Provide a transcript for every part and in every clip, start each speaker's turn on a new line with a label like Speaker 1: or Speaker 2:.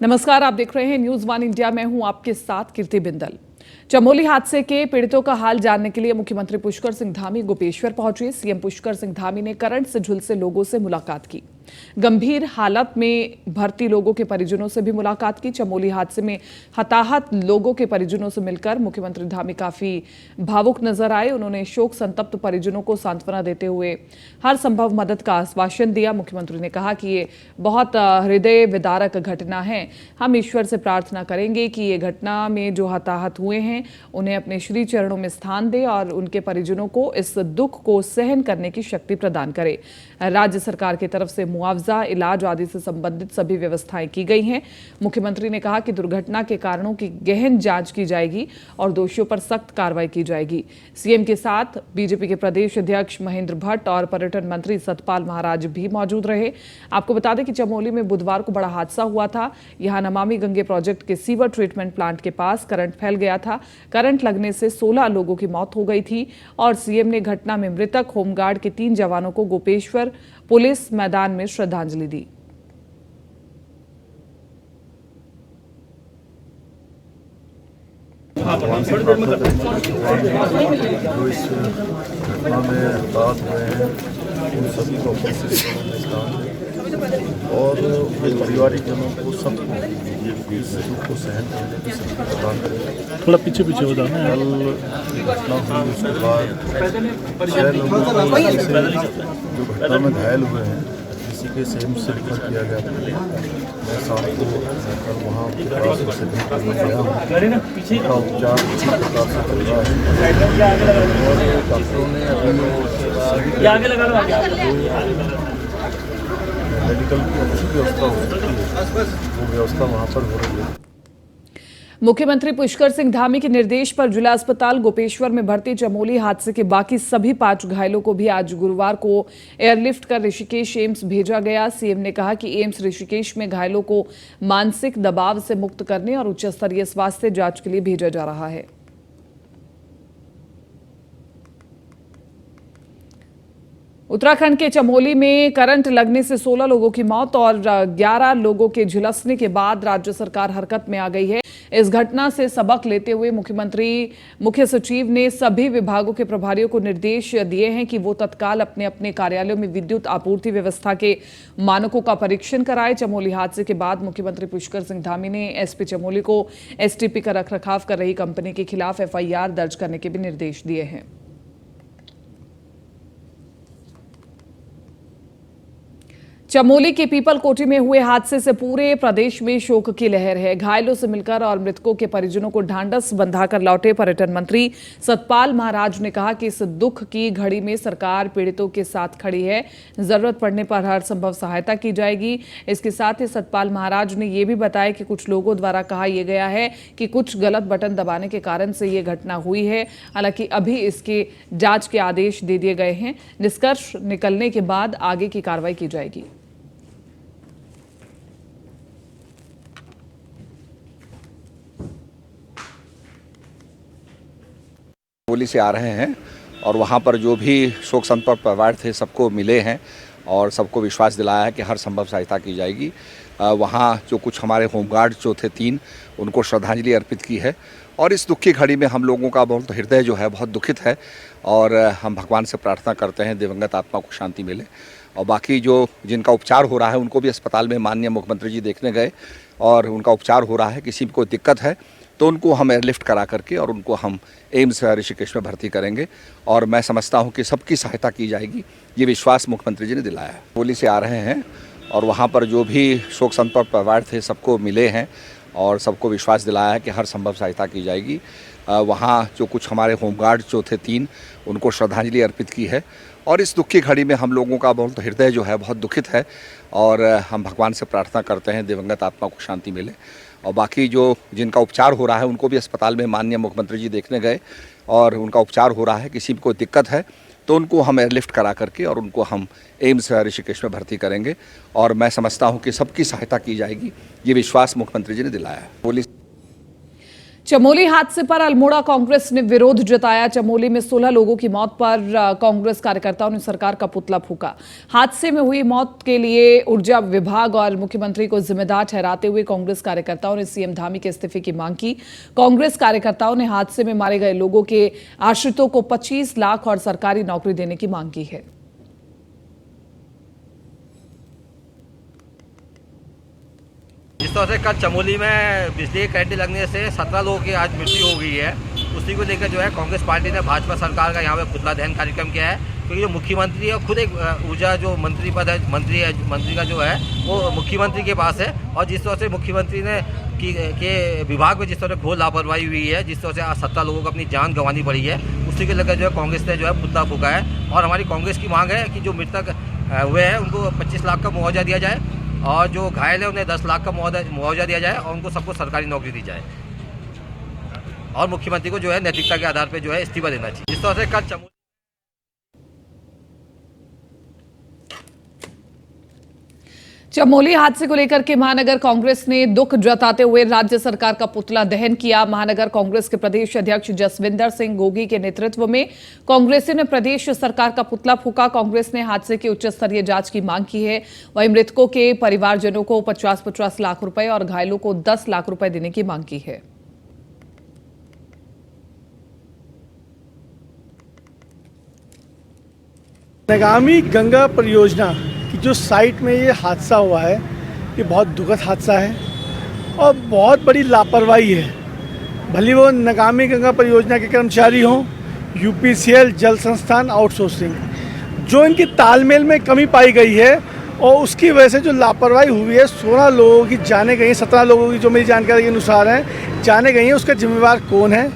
Speaker 1: नमस्कार, आप देख रहे हैं न्यूज वन इंडिया। मैं हूं आपके साथ कीर्ति बिंदल। चमोली हादसे के पीड़ितों का हाल जानने के लिए मुख्यमंत्री पुष्कर सिंह धामी गोपेश्वर पहुंचे। सीएम पुष्कर सिंह धामी ने करंट से झुलसे लोगों से मुलाकात की। गंभीर हालत में भर्ती लोगों के परिजनों से भी मुलाकात की। चमोली हादसे में हताहत लोगों के परिजनों से मिलकर मुख्यमंत्री धामी काफी भावुक नजर आए। उन्होंने शोक संतप्त परिजनों को सांत्वना देते हुए हर संभव मदद का आश्वासन दिया। मुख्यमंत्री ने कहा कि ये बहुत हृदय विदारक घटना है। हम ईश्वर से प्रार्थना करेंगे कि ये घटना में जो हताहत हुए हैं उन्हें अपने श्री चरणों में स्थान दे और उनके परिजनों को इस दुख को सहन करने की शक्ति प्रदान करे। राज्य सरकार की तरफ से मुआवजा, इलाज आदि से संबंधित सभी व्यवस्थाएं की गई हैं। मुख्यमंत्री ने कहा कि दुर्घटना के कारणों की गहन जांच की जाएगी और दोषियों पर सख्त कार्रवाई की जाएगी। सीएम के साथ बीजेपी के प्रदेश अध्यक्ष महेंद्र भट्ट और पर्यटन मंत्री सतपाल महाराज भी मौजूद रहे। आपको बता दें कि चमोली में बुधवार को बड़ा हादसा हुआ था। यहां नमामि गंगे प्रोजेक्ट के सीवर ट्रीटमेंट प्लांट के पास करंट फैल गया था। करंट लगने से 16 लोगों की मौत हो गई थी और सीएम ने घटना में मृतक होमगार्ड के 3 जवानों को गोपेश्वर पुलिस मैदान में श्रद्धांजलि दी।
Speaker 2: भगवान से प्रार्थना करेंगे जो इस घटना में हताहत हुए हैं उन सभी को अपने श्री चरणों में स्थान दें और परिवारिकजनों को सबको इस दुख को सहन करने की शक्ति प्रदान करें।
Speaker 3: थोड़ा पीछे बताना है।
Speaker 2: कल घटना हुई उसके बाद 6 लोगों को जो घटना में घायल हुए हैं किसी के सेम से रेफर किया गया था। मैं शाम को कल वहाँ से भेंट करने गया हूँ। उनका उपचार किसी प्रकार से चल रहा है और डॉक्टरों ने मेडिकल की अच्छी व्यवस्था हो सकती है वो व्यवस्था वहाँ पर हो रही है।
Speaker 1: मुख्यमंत्री पुष्कर सिंह धामी के निर्देश पर जिला अस्पताल गोपेश्वर में भर्ती चमोली हादसे के बाकी सभी 5 घायलों को भी आज गुरुवार को एयरलिफ्ट कर ऋषिकेश एम्स भेजा गया। सीएम ने कहा कि एम्स ऋषिकेश में घायलों को मानसिक दबाव से मुक्त करने और उच्च स्तरीय स्वास्थ्य जांच के लिए भेजा जा रहा है। उत्तराखंड के चमोली में करंट लगने से 16 लोगों की मौत और 11 लोगों के झुलसने के बाद राज्य सरकार हरकत में आ गई है। इस घटना से सबक लेते हुए मुख्य सचिव ने सभी विभागों के प्रभारियों को निर्देश दिए हैं कि वो तत्काल अपने अपने कार्यालयों में विद्युत आपूर्ति व्यवस्था के मानकों का परीक्षण कराएं। चमोली हादसे के बाद मुख्यमंत्री पुष्कर सिंह धामी ने एसपी चमोली को एसटीपी का रखरखाव कर रही कंपनी के खिलाफ एफआईआर दर्ज करने के भी निर्देश दिए हैं। चमोली के पीपल कोठी में हुए हादसे से पूरे प्रदेश में शोक की लहर है। घायलों से मिलकर और मृतकों के परिजनों को ढांढस बंधाकर लौटे पर्यटन मंत्री सतपाल महाराज ने कहा कि इस दुख की घड़ी में सरकार पीड़ितों के साथ खड़ी है। जरूरत पड़ने पर हर संभव सहायता की जाएगी। इसके साथ ही सतपाल महाराज ने यह भी बताया कि कुछ लोगों द्वारा कहा यह गया है कि कुछ गलत बटन दबाने के कारण से यह घटना हुई है। हालांकि अभी इसके जांच के आदेश दे दिए गए हैं। निष्कर्ष निकलने के बाद आगे की कार्रवाई की जाएगी।
Speaker 4: चमोली से आ रहे हैं और वहाँ पर जो भी शोक संतप्त परिवार थे सबको मिले हैं और सबको विश्वास दिलाया है कि हर संभव सहायता की जाएगी। वहाँ जो कुछ हमारे होमगार्ड जो थे 3 उनको श्रद्धांजलि अर्पित की है और इस दुख की घड़ी में हम लोगों का बहुत हृदय जो है बहुत दुखित है और हम भगवान से प्रार्थना करते हैं दिवंगत आत्मा को शांति मिले। और बाकी जो जिनका उपचार हो रहा है उनको भी अस्पताल में माननीय मुख्यमंत्री जी देखने गए और उनका उपचार हो रहा है। किसी को कोई दिक्कत है तो उनको हम एयरलिफ्ट करा करके और उनको हम एम्स ऋषिकेश में भर्ती करेंगे और मैं समझता हूं कि सबकी सहायता की जाएगी। ये विश्वास मुख्यमंत्री जी ने दिलाया है। चमोली से आ रहे हैं और वहां पर जो भी शोक संतप्त परिवार थे सबको मिले हैं और सबको विश्वास दिलाया है कि हर संभव सहायता की जाएगी। वहाँ जो कुछ हमारे होमगार्ड जो थे 3 उनको श्रद्धांजलि अर्पित की है और इस दुख की घड़ी में हम लोगों का बहुत हृदय जो है बहुत दुखित है और हम भगवान से प्रार्थना करते हैं दिवंगत आत्मा को शांति मिले। और बाकी जो जिनका उपचार हो रहा है उनको भी अस्पताल में माननीय मुख्यमंत्री जी देखने गए और उनका उपचार हो रहा है। किसी को कोई दिक्कत है तो उनको हम एयरलिफ्ट करा करके और उनको हम एम्स ऋषिकेश में भर्ती करेंगे और मैं समझता हूं कि सबकी सहायता की जाएगी। ये विश्वास मुख्यमंत्री जी ने दिलाया है।
Speaker 1: चमोली हादसे पर अल्मोड़ा कांग्रेस ने विरोध जताया। चमोली में 16 लोगों की मौत पर कांग्रेस कार्यकर्ताओं ने सरकार का पुतला फूंका। हादसे में हुई मौत के लिए ऊर्जा विभाग और मुख्यमंत्री को जिम्मेदार ठहराते हुए कांग्रेस कार्यकर्ताओं ने सीएम धामी के इस्तीफे की मांग की। कांग्रेस कार्यकर्ताओं ने हादसे में मारे गए लोगों के आश्रितों को 25 लाख और सरकारी नौकरी देने की मांग की है।
Speaker 3: जिस तरह से कल चमोली में बिजली कट लगने से 17 लोगों की आज मृत्यु हो गई है, उसी को लेकर जो है कांग्रेस पार्टी ने भाजपा सरकार का यहाँ पे पुतला दहन कार्यक्रम किया है। क्योंकि जो मुख्यमंत्री है खुद एक ऊर्जा जो मंत्री पद है, मंत्री का जो है वो मुख्यमंत्री के पास है। और जिस तरह से मुख्यमंत्री ने के विभाग में जिस तरह घोर लापरवाही हुई है, जिस तरह से आज 17 लोगों को अपनी जान गंवानी पड़ी है, उसी को लेकर जो है कांग्रेस ने जो है पुतला फूंका है। और हमारी कांग्रेस की मांग है कि जो मृतक हुए हैं उनको 25 लाख का मुआवजा दिया जाए और जो घायल है उन्हें 10 लाख का मुआवजा दिया जाए और उनको सबको सरकारी नौकरी दी जाए। और मुख्यमंत्री को जो है नैतिकता के आधार पर जो है इस्तीफा देना चाहिए। जिस तरह से कल चमोली
Speaker 1: चमोली हादसे को लेकर के महानगर कांग्रेस ने दुख जताते हुए राज्य सरकार का पुतला दहन किया। महानगर कांग्रेस के प्रदेश अध्यक्ष जसविंदर सिंह गोगी के नेतृत्व में कांग्रेसियों ने प्रदेश सरकार का पुतला फूंका। कांग्रेस ने हादसे की उच्च स्तरीय जांच की मांग की है। वहीं मृतकों के परिवारजनों को 50-50 लाख रुपए और घायलों को 10 लाख रुपए देने की मांग की है।
Speaker 5: नगामी गंगा परियोजना की जो साइट में ये हादसा हुआ है, ये बहुत दुखद हादसा है और बहुत बड़ी लापरवाही है। भले वो नगामी गंगा परियोजना के कर्मचारी हों, यूपीसीएल, जल संस्थान, आउटसोर्सिंग, जो इनकी तालमेल में कमी पाई गई है और उसकी वजह से जो लापरवाही हुई है, 16 लोगों की जाने गई हैं, 17 लोगों की जो मेरी जानकारी के अनुसार हैं जाने गई हैं। उसका जिम्मेवार कौन है?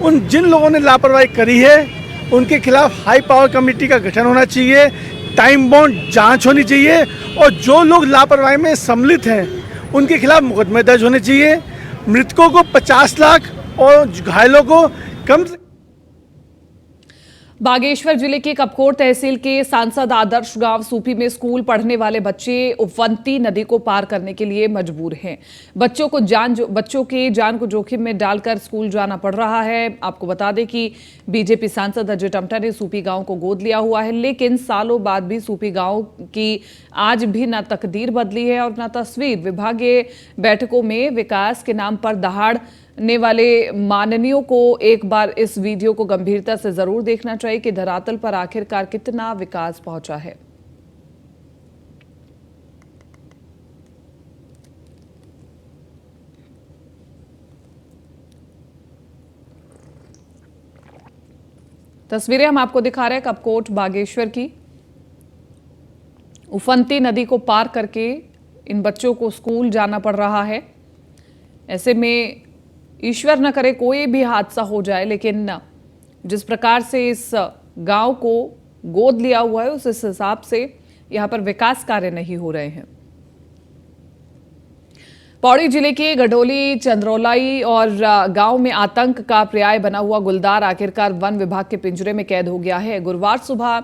Speaker 5: उन जिन लोगों ने लापरवाही करी है उनके खिलाफ हाई पावर कमेटी का गठन होना चाहिए, टाइम बाउंड जांच होनी चाहिए और जो लोग लापरवाही में सम्मिलित हैं उनके खिलाफ मुकदमे दर्ज होने चाहिए। मृतकों को 50 लाख और घायलों को कम से
Speaker 1: बागेश्वर जिले के कपकोट तहसील के सांसद आदर्श गांव सूपी में स्कूल पढ़ने वाले बच्चे उफवंती नदी को पार करने के लिए मजबूर हैं। बच्चों की जान को जोखिम में डालकर स्कूल जाना पड़ रहा है। आपको बता दें कि बीजेपी सांसद अजय टमटा ने सूपी गांव को गोद लिया हुआ है, लेकिन सालों बाद भी सूपी गांव की आज भी न तकदीर बदली है और न तस्वीर। विभागीय बैठकों में विकास के नाम पर दहाड़ने वाले माननीयों को एक बार इस वीडियो को गंभीरता से जरूर देखना चाहिए कि धरातल पर आखिरकार कितना विकास पहुंचा है। तस्वीरें हम आपको दिखा रहे हैं कपकोट बागेश्वर की। उफनती नदी को पार करके इन बच्चों को स्कूल जाना पड़ रहा है। ऐसे में ईश्वर न करे कोई भी हादसा हो जाए, लेकिन जिस प्रकार से इस गांव को गोद लिया हुआ है उस हिसाब से यहां पर विकास कार्य नहीं हो रहे हैं। पौड़ी जिले के गडोली चंद्रौलाई और गांव में आतंक का पर्याय बना हुआ गुलदार आखिरकार वन विभाग के पिंजरे में कैद हो गया है। गुरुवार सुबह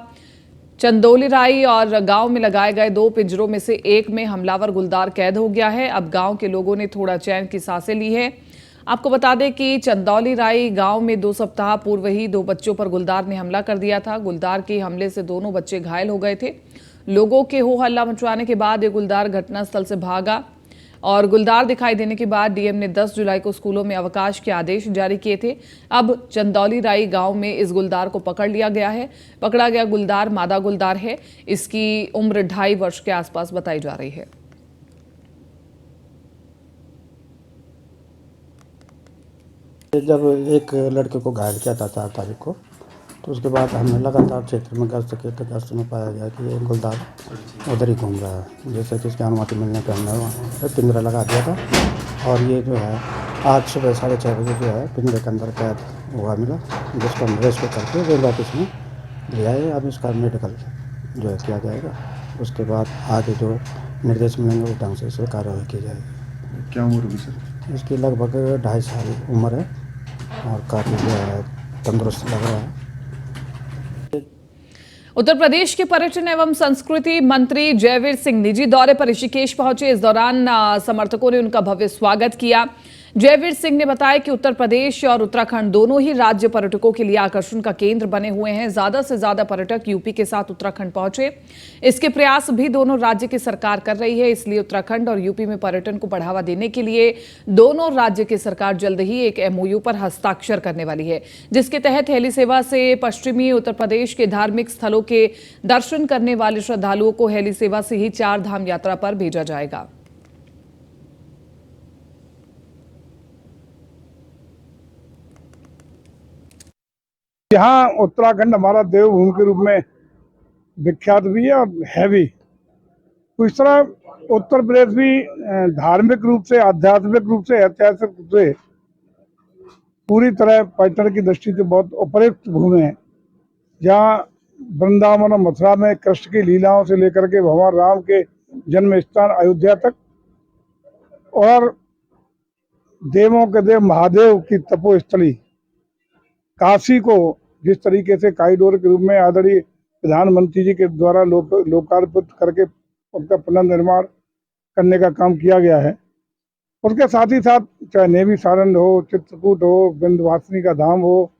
Speaker 1: चंदौलीराई और गांव में लगाए गए 2 पिंजरों में से एक में हमलावर गुलदार कैद हो गया है। अब गांव के लोगों ने थोड़ा चैन की सांसें ली है। आपको बता दें कि चंदौलीराई गांव में 2 सप्ताह पूर्व ही 2 बच्चों पर गुलदार ने हमला कर दिया था। गुलदार के हमले से दोनों बच्चे घायल हो गए थे। लोगों के हो हल्ला मचवाने के बाद ये गुलदार घटनास्थल से भागा और गुलदार दिखाई देने के बाद डीएम ने 10 जुलाई को स्कूलों में अवकाश के आदेश जारी किए थे। अब चंदौलीराई गांव में इस गुलदार को पकड़ लिया गया है। पकड़ा गया गुलदार मादा गुलदार है। इसकी उम्र 2.5 वर्ष के आसपास बताई जा रही है।
Speaker 6: जब एक लड़के को घायल किया था 4 तारीख को, तो उसके बाद हमने लगातार क्षेत्र में गश्त किए तो गश्त में पाया गया कि ये गुलदार उधर ही घूम रहा है। जैसे कि इसकी अनुमति मिलने पर हमने वहाँ पिंजरा लगा दिया था और ये जो है आज सुबह 6:30 बजे जो है पिंजरे के अंदर कैद हुआ मिला, जिसको हम रेस्क्यू करके रेल ऑफिस में लिया है। अब इसका मेडिकल जो है किया जाएगा, उसके बाद आगे जो निर्देश मिलेंगे उस ढंग से इससे कार्रवाई की जाएगी।
Speaker 2: क्या उम्र होगी सर?
Speaker 6: इसकी लगभग 2.5 साल उम्र है और काफ़ी जो है तंदुरुस्त लग रहा है।
Speaker 1: उत्तर प्रदेश के पर्यटन एवं संस्कृति मंत्री जयवीर सिंह निजी दौरे पर ऋषिकेश पहुंचे। इस दौरान समर्थकों ने उनका भव्य स्वागत किया। जयवीर सिंह ने बताया कि उत्तर प्रदेश और उत्तराखंड दोनों ही राज्य पर्यटकों के लिए आकर्षण का केंद्र बने हुए हैं। ज्यादा से ज्यादा पर्यटक यूपी के साथ उत्तराखंड पहुंचे, इसके प्रयास भी दोनों राज्य की सरकार कर रही है। इसलिए उत्तराखंड और यूपी में पर्यटन को बढ़ावा देने के लिए दोनों राज्य की सरकार जल्द ही एक MOU पर हस्ताक्षर करने वाली है, जिसके तहत हेली सेवा से पश्चिमी उत्तर प्रदेश के धार्मिक स्थलों के दर्शन करने वाले श्रद्धालुओं को हेली सेवा से ही 4 धाम यात्रा पर भेजा जाएगा।
Speaker 7: यहाँ उत्तराखंड हमारा देवभूमि के रूप में विख्यात भी है और है भी। तो इस तरह उत्तर प्रदेश भी धार्मिक रूप से, आध्यात्मिक रूप से, ऐतिहासिक रूप से पूरी तरह पर्यटन की दृष्टि से बहुत उपयुक्त भूमि है, जहाँ वृंदावन और मथुरा में कृष्ण की लीलाओं से लेकर के भगवान राम के जन्म स्थान अयोध्या तक, और देवों के देव महादेव की तपोस्थली काशी को जिस तरीके से कॉरिडोर के रूप में आदरणीय प्रधानमंत्री जी के द्वारा लोकार्पित करके उनका पुनर्निर्माण करने का काम किया गया है, उसके साथ ही साथ चाहे नेमी सारंग हो, चित्रकूट हो, विंध्यवासिनी का धाम हो,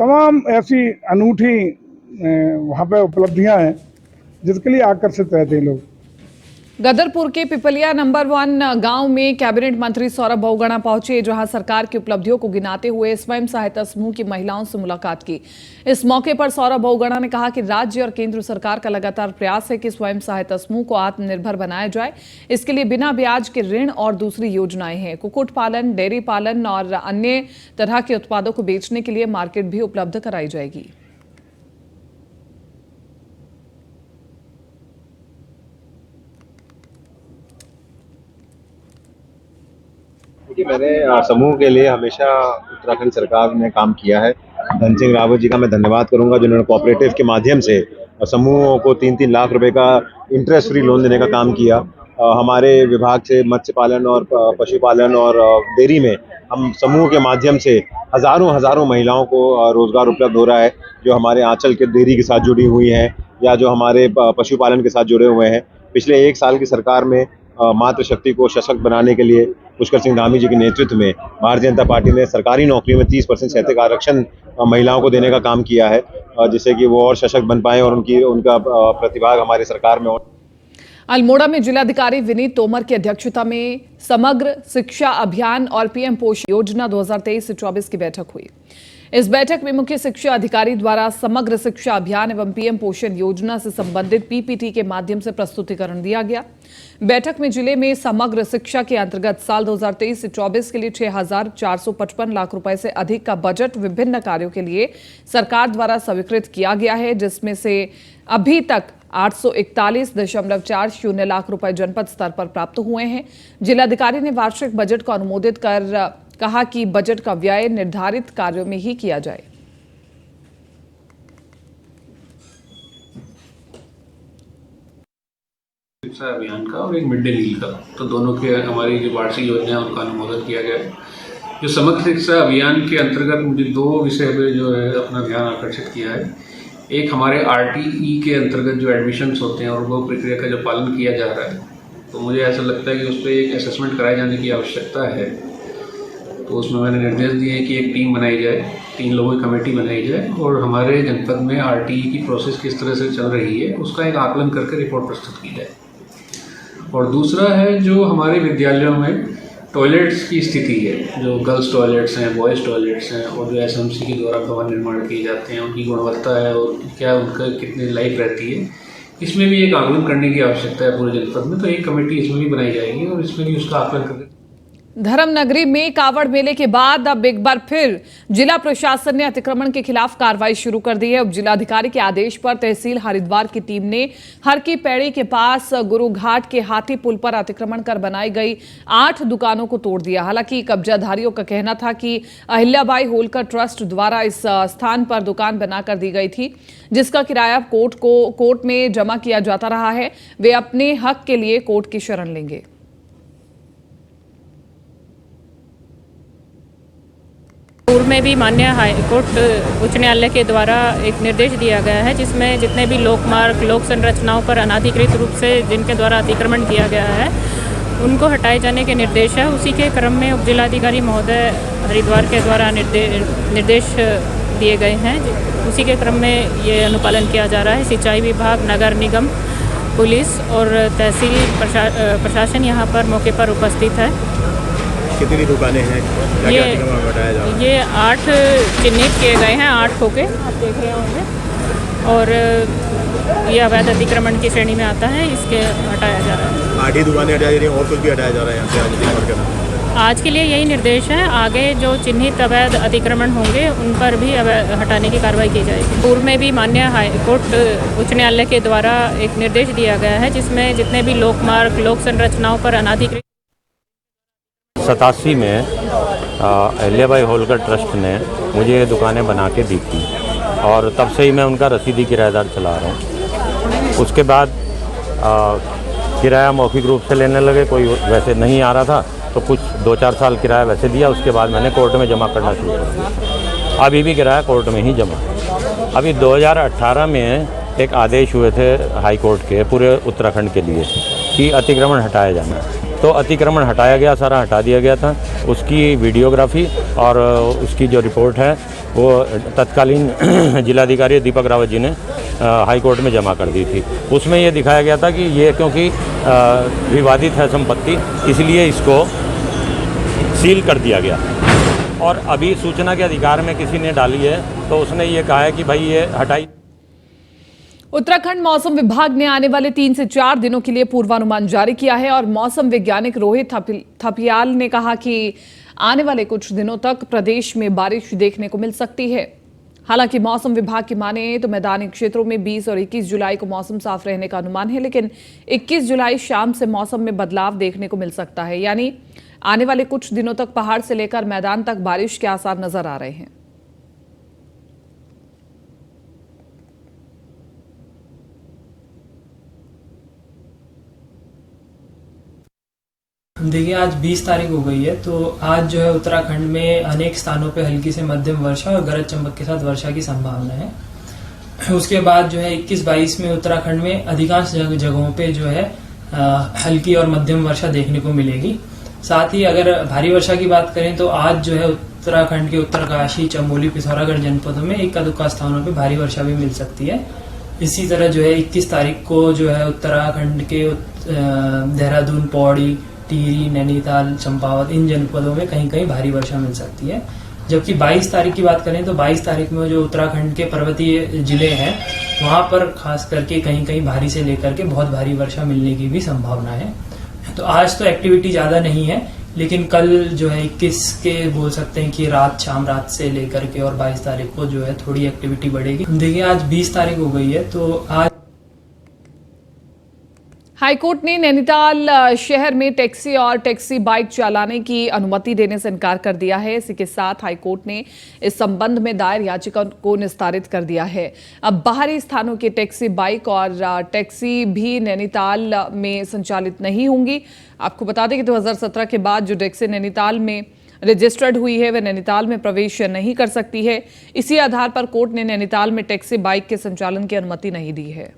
Speaker 7: तमाम ऐसी अनूठी वहाँ पे उपलब्धियां हैं जिसके लिए आकर्षित रहते हैं लोग।
Speaker 1: गदरपुर के पिपलिया नंबर 1 गांव में कैबिनेट मंत्री सौरभ बहुगुणा पहुंचे, जहां सरकार की उपलब्धियों को गिनाते हुए स्वयं सहायता समूह की महिलाओं से मुलाकात की। इस मौके पर सौरभ बहुगुणा ने कहा कि राज्य और केंद्र सरकार का लगातार प्रयास है कि स्वयं सहायता समूह को आत्मनिर्भर बनाया जाए। इसके लिए बिना ब्याज के ऋण और दूसरी योजनाएं हैं। कुक्कुट पालन, डेयरी पालन और अन्य तरह के उत्पादों को बेचने के लिए मार्केट भी उपलब्ध कराई जाएगी।
Speaker 8: मैंने समूह के लिए हमेशा उत्तराखंड सरकार ने काम किया है। धन सिंह रावत जी का मैं धन्यवाद करूंगा, जिन्होंने कोऑपरेटिव के माध्यम से समूहों को 3-3 लाख रुपए का इंटरेस्ट फ्री लोन देने का काम किया। हमारे विभाग से मत्स्य पालन और पशुपालन और डेयरी में हम समूह के माध्यम से हजारों महिलाओं को रोजगार उपलब्ध हो रहा है, जो हमारे आंचल के डेयरी के साथ जुड़ी हुई हैं या जो हमारे पशुपालन के साथ जुड़े हुए हैं। पिछले 1 साल की सरकार में मातृशक्ति को सशक्त बनाने के लिए पुष्कर सिंह धामी जी के नेतृत्व में भारतीय जनता पार्टी ने सरकारी नौकरी में 30% शैक्षिक आरक्षण महिलाओं को देने का काम किया है, जिससे कि वो और सशक्त बन पाए और उनका प्रतिभाग हमारी सरकार में और।
Speaker 1: अल्मोड़ा में जिलाधिकारी विनीत तोमर की अध्यक्षता में समग्र शिक्षा अभियान और PM पोषण योजना 2023 से 24 की बैठक हुई। इस बैठक में मुख्य शिक्षा अधिकारी द्वारा समग्र शिक्षा अभियान एवं PM पोषण योजना से संबंधित PPT के माध्यम से प्रस्तुतिकरण दिया गया। बैठक में जिले में समग्र शिक्षा के अंतर्गत साल 2023 से 24 के लिए 6,455 लाख रुपए से अधिक का बजट विभिन्न कार्यों के लिए सरकार द्वारा स्वीकृत किया गया है, जिसमें से अभी तक 841.40 लाख रुपए जनपद स्तर पर प्राप्त हुए हैं। जिलाधिकारी ने वार्षिक बजट को अनुमोदित कर कहा कि बजट का व्यय निर्धारित कार्यों में ही किया जाए।
Speaker 9: शिक्षा अभियान का और एक मिड डे मील का, तो दोनों के हमारी जो वार्षिक योजना है उनका अनुमोदन किया गया है। जो समग्र शिक्षा अभियान के अंतर्गत मुझे 2 विषय पे जो है अपना ध्यान आकर्षित किया है। एक हमारे RTE के अंतर्गत जो एडमिशन्स होते हैं और वो प्रक्रिया का जो पालन किया जा रहा है, तो मुझे ऐसा लगता है कि उस पर एक असेसमेंट कराए जाने की आवश्यकता है। तो उसमें मैंने निर्देश दिए हैं कि एक टीम बनाई जाए, 3 लोगों की कमेटी बनाई जाए और हमारे जनपद में RTE की प्रोसेस किस तरह से चल रही है उसका एक आकलन करके रिपोर्ट प्रस्तुत की जाए। और दूसरा है जो हमारे विद्यालयों में टॉयलेट्स की स्थिति है, जो गर्ल्स टॉयलेट्स हैं, बॉयज़ टॉयलेट्स हैं और जो SMC के द्वारा भवन निर्माण किए जाते हैं, उनकी गुणवत्ता है और क्या उनका कितनी लाइफ रहती है, इसमें भी एक आकलन करने की आवश्यकता है पूरे जनपद में। तो एक कमेटी इसमें भी बनाई जाएगी और इसमें भी उसका आकलन करके।
Speaker 1: धर्मनगरी में कावड़ मेले के बाद अब एक बार फिर जिला प्रशासन ने अतिक्रमण के खिलाफ कार्रवाई शुरू कर दी है। उप जिलाधिकारी के आदेश पर तहसील हरिद्वार की टीम ने हर की पैड़ी के पास गुरु घाट के हाथी पुल पर अतिक्रमण कर बनाई गई 8 दुकानों को तोड़ दिया। हालांकि कब्जाधारियों का कहना था कि अहिल्याबाई होलकर ट्रस्ट द्वारा इस स्थान पर दुकान बनाकर दी गई थी, जिसका किराया कोर्ट में जमा किया जाता रहा है। वे अपने हक के लिए कोर्ट की शरण लेंगे।
Speaker 10: पूर्व में भी माननीय हाईकोर्ट उच्च न्यायालय के द्वारा एक निर्देश दिया गया है, जिसमें जितने भी लोकमार्ग, लोक संरचनाओं पर अनाधिकृत रूप से जिनके द्वारा अतिक्रमण किया गया है उनको हटाए जाने के निर्देश है। उसी के क्रम में उप जिलाधिकारी महोदय हरिद्वार के द्वारा निर्देश दिए गए हैं। उसी के क्रम में ये अनुपालन किया जा रहा है। सिंचाई विभाग, नगर निगम, पुलिस और तहसील प्रशासन यहाँ पर मौके पर उपस्थित है।
Speaker 8: कितनी दुकानें हैं?
Speaker 10: ये 8 चिन्हित किए गए हैं, 8 होके आप देख रहे होंगे, और ये अवैध अतिक्रमण की श्रेणी में आता है। इसके हटाया जा रहा है।
Speaker 8: 8 ही दुकानें हटाई जा रही हैं और कुछ भी हटाया जा रहा है यहाँ से?
Speaker 10: आज के लिए यही निर्देश है। आगे जो चिन्हित अवैध अतिक्रमण होंगे उन पर भी हटाने की कार्रवाई की जाएगी। पूर्व में भी माननीय हाईकोर्ट उच्च न्यायालय के द्वारा एक निर्देश दिया गया है, जिसमें जितने भी लोकमार्ग, लोक संरचनाओं पर अनाधिकृत
Speaker 11: 87 में अहिल्याबाई होलकर ट्रस्ट ने मुझे ये दुकानें बना के दी थी और तब से ही मैं उनका रसीदी किराएदार चला रहा हूँ। उसके बाद किराया मौखिक रूप से लेने लगे, कोई वैसे नहीं आ रहा था तो कुछ 2-4 साल किराया वैसे दिया। उसके बाद मैंने कोर्ट में जमा करना शुरू कर दिया। अभी भी किराया कोर्ट में ही जमा। अभी 2018 में एक आदेश हुए थे हाई कोर्ट के पूरे उत्तराखंड के लिए कि अतिक्रमण हटाया जाना, तो अतिक्रमण हटाया गया, सारा हटा दिया गया था। उसकी वीडियोग्राफी और उसकी जो रिपोर्ट है वो तत्कालीन जिलाधिकारी दीपक रावत जी ने हाई कोर्ट में जमा कर दी थी। उसमें ये दिखाया गया था कि ये क्योंकि विवादित है संपत्ति, इसलिए इसको सील कर दिया गया। और अभी सूचना के अधिकार में किसी ने डाली है तो उसने ये कहा है कि भाई ये हटाई।
Speaker 1: उत्तराखंड मौसम विभाग ने आने वाले 3 से 4 दिनों के लिए पूर्वानुमान जारी किया है और मौसम वैज्ञानिक रोहित थपियाल ने कहा कि आने वाले कुछ दिनों तक प्रदेश में बारिश देखने को मिल सकती है। हालांकि मौसम विभाग की माने तो मैदानी क्षेत्रों में 20 और 21 जुलाई को मौसम साफ रहने का अनुमान है, लेकिन 21 जुलाई शाम से मौसम में बदलाव देखने को मिल सकता है। यानी आने वाले कुछ दिनों तक पहाड़ से लेकर मैदान तक बारिश के आसार नजर आ रहे हैं।
Speaker 12: देखिए, आज 20 तारीख हो गई है, तो आज जो है उत्तराखंड में अनेक स्थानों पे हल्की से मध्यम वर्षा और गरज चमक के साथ वर्षा की संभावना है। उसके बाद जो है 21-22 में उत्तराखंड में अधिकांश जगहों पे जो है हल्की और मध्यम वर्षा देखने को मिलेगी। साथ ही अगर भारी वर्षा की बात करें तो आज जो है उत्तराखंड के उत्तरकाशी, चमोली, पिथौरागढ़ जनपदों में इक्का दुक्का स्थानों पे भारी वर्षा भी मिल सकती है। इसी तरह जो है 21 तारीख को जो है उत्तराखंड के देहरादून, पौड़ी, टिहरी, नैनीताल, चंपावत, इन जनपदों में कहीं कहीं भारी वर्षा मिल सकती है। जबकि 22 तारीख की बात करें तो 22 तारीख में जो उत्तराखंड के पर्वतीय जिले हैं वहां पर खास करके कहीं कहीं भारी से लेकर के बहुत भारी वर्षा मिलने की भी संभावना है। तो आज तो एक्टिविटी ज्यादा नहीं है, लेकिन कल जो है 21 के बोल सकते हैं कि शाम रात से लेकर के और 22 तारीख को जो है थोड़ी एक्टिविटी बढ़ेगी। देखिए, आज 20 तारीख हो गई है, तो आज
Speaker 1: हाईकोर्ट ने नैनीताल शहर में टैक्सी और टैक्सी बाइक चलाने की अनुमति देने से इनकार कर दिया है। इसी के साथ हाईकोर्ट ने इस संबंध में दायर याचिका को निस्तारित कर दिया है। अब बाहरी स्थानों की टैक्सी, बाइक और टैक्सी भी नैनीताल में संचालित नहीं होंगी। आपको बता दें कि 2017 के बाद जो टैक्सी नैनीताल में रजिस्टर्ड हुई है वह नैनीताल में प्रवेश नहीं कर सकती है। इसी आधार पर कोर्ट ने नैनीताल में टैक्सी, बाइक के संचालन की अनुमति नहीं दी है।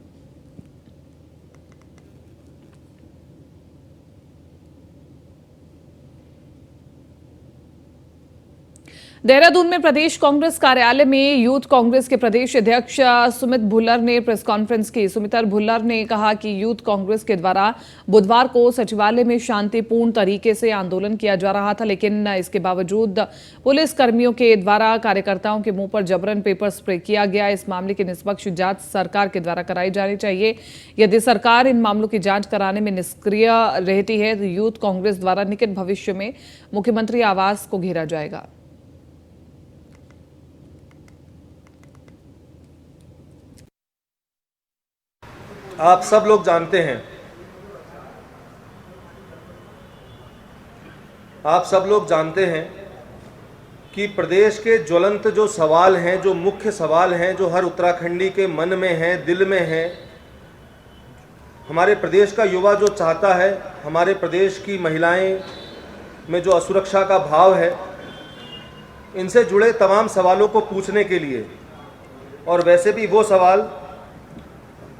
Speaker 1: देहरादून में प्रदेश कांग्रेस कार्यालय में यूथ कांग्रेस के प्रदेश अध्यक्ष सुमित भुल्लर ने प्रेस कॉन्फ्रेंस की। सुमित भुल्लर ने कहा कि यूथ कांग्रेस के द्वारा बुधवार को सचिवालय में शांतिपूर्ण तरीके से आंदोलन किया जा रहा था, लेकिन इसके बावजूद पुलिस कर्मियों के द्वारा कार्यकर्ताओं के मुंह पर जबरन पेपर स्प्रे किया गया। इस मामले की निष्पक्ष जांच सरकार के द्वारा कराई जानी चाहिए। यदि सरकार इन मामलों की जांच कराने में निष्क्रिय रहती है तो यूथ कांग्रेस द्वारा निकट भविष्य में मुख्यमंत्री आवास को घेरा जाएगा।
Speaker 13: आप सब लोग जानते हैं, कि प्रदेश के ज्वलंत जो सवाल हैं, जो मुख्य सवाल हैं, जो हर उत्तराखंडी के मन में हैं, दिल में हैं, हमारे प्रदेश का युवा जो चाहता है, हमारे प्रदेश की महिलाएं में जो असुरक्षा का भाव है, इनसे जुड़े तमाम सवालों को पूछने के लिए, और वैसे भी वो सवाल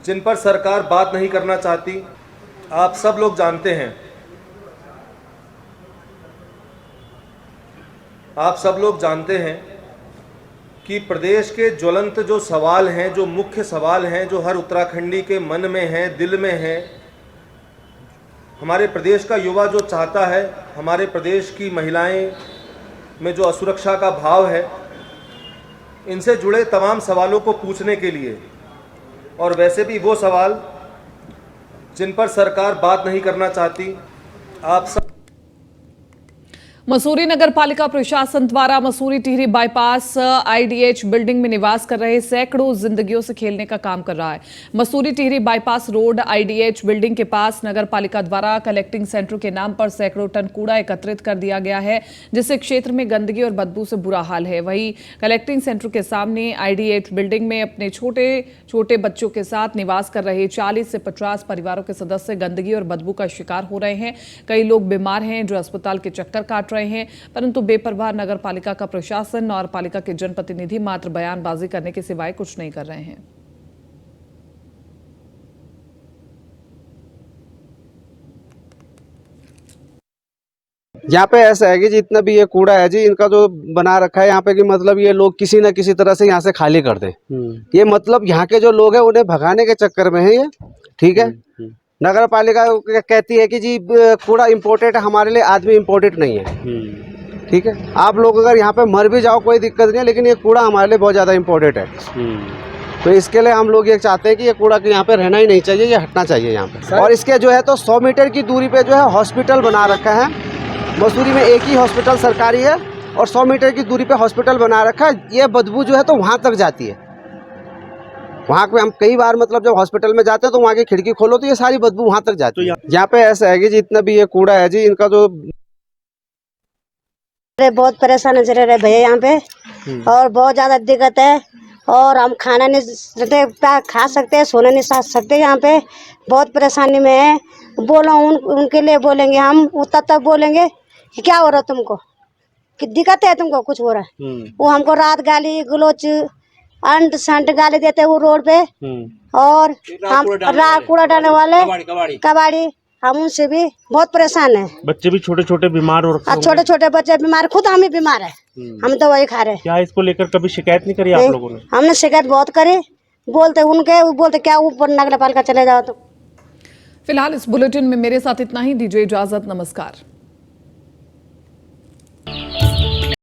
Speaker 13: जिन पर सरकार बात नहीं करना चाहती। आप सब लोग जानते हैं आप सब लोग जानते हैं कि प्रदेश के ज्वलंत जो सवाल हैं, जो मुख्य सवाल हैं, जो हर उत्तराखंडी के मन में हैं, दिल में हैं, हमारे प्रदेश का युवा जो चाहता है, हमारे प्रदेश की महिलाएं में जो असुरक्षा का भाव है, इनसे जुड़े तमाम सवालों को पूछने के लिए, और वैसे भी वो सवाल जिन पर सरकार बात नहीं करना चाहती, आप सब।
Speaker 1: मसूरी नगर पालिका प्रशासन द्वारा Mussoorie Tehri bypass IDH building में निवास कर रहे सैकड़ों जिंदगियों से खेलने का काम कर रहा है। Mussoorie Tehri bypass road IDH building के पास नगर पालिका द्वारा कलेक्टिंग सेंटर के नाम पर सैकड़ों टन कूड़ा एकत्रित कर दिया गया है, जिससे क्षेत्र में गंदगी और बदबू से बुरा हाल है। वहीं कलेक्टिंग सेंटर के सामने आईडीएच बिल्डिंग में अपने छोटे छोटे बच्चों के साथ निवास कर रहे 40 से 50 परिवारों के सदस्य गंदगी और बदबू का शिकार हो रहे हैं। कई लोग बीमार हैं जो अस्पताल के चक्कर काट रहे हैं, परंतु बेपरवाह नगर पालिका का प्रशासन और पालिका के जनप्रतिनिधि मात्र बयानबाजी करने के सिवाय कुछ नहीं कर रहे हैं।
Speaker 14: यहाँ पे ऐसा है कि जितना भी ये कूड़ा है जी, इनका जो बना रखा है यहाँ पे कि मतलब ये लोग किसी न किसी तरह से यहाँ से खाली कर दें। ये मतलब यहाँ के जो लोग हैं उन्हें भगाने के चक्कर में है ये, ठीक है। नगर पालिका कहती है कि जी कूड़ा इम्पोर्टेड है, हमारे लिए आदमी इम्पोर्टेड नहीं है, ठीक है। आप लोग अगर यहाँ पे मर भी जाओ कोई दिक्कत नहीं है, लेकिन ये कूड़ा हमारे लिए बहुत ज़्यादा इम्पोर्टेड है। तो इसके लिए हम लोग ये चाहते हैं कि ये कूड़ा के यहाँ पे रहना ही नहीं चाहिए, ये हटना चाहिए यहाँ पे। और इसके जो है तो 100 मीटर की दूरी पे जो है हॉस्पिटल बना रखा है। मसूरी में एक ही हॉस्पिटल सरकारी है और 100 मीटर की दूरी पे हॉस्पिटल बना रखा है। ये बदबू जो है तो वहाँ तक जाती है। वहाँ पे हम कई बार मतलब जब हॉस्पिटल में जाते हैं तो वहाँ की खिड़की खोलो तो ये सारी बदबू वहाँ तक जाती है। यहाँ पे ऐसा है कि जितना भी ये कूड़ा है जी, इनका जो
Speaker 15: बहुत परेशान चल रहे भैया यहाँ पे, और बहुत ज़्यादा दिक्कत है। और हम खाना नहीं खा सकते, सोना नहीं खा सकते, यहाँ पे बहुत परेशानी में है। बोलो उनके लिए बोलेंगे हम, तब तक बोलेंगे कि क्या हो रहा है तुमको, कि दिक्कत है तुमको, कुछ हो रहा है। वो हमको रात गाली गलोच अंट संट गाली देते हैं वो रोड पे। और हम कूड़ा डालने वाले कबाड़ी, हम उनसे भी बहुत परेशान है।
Speaker 16: बच्चे भी छोटे छोटे बीमार हो रखे हैं।
Speaker 15: छोटे छोटे बच्चे बीमार, खुद हम ही बीमार है, हम तो वही खा रहे हैं।
Speaker 16: क्या इसको लेकर कभी शिकायत नहीं करी आप लोगों ने?
Speaker 15: हमने शिकायत बहुत करी, बोलते उनके, वो बोलते क्या ऊपर नगर पालिका चले जाओ। तो
Speaker 1: फिलहाल इस बुलेटिन में मेरे साथ इतना ही। दीजिए इजाजत, नमस्कार।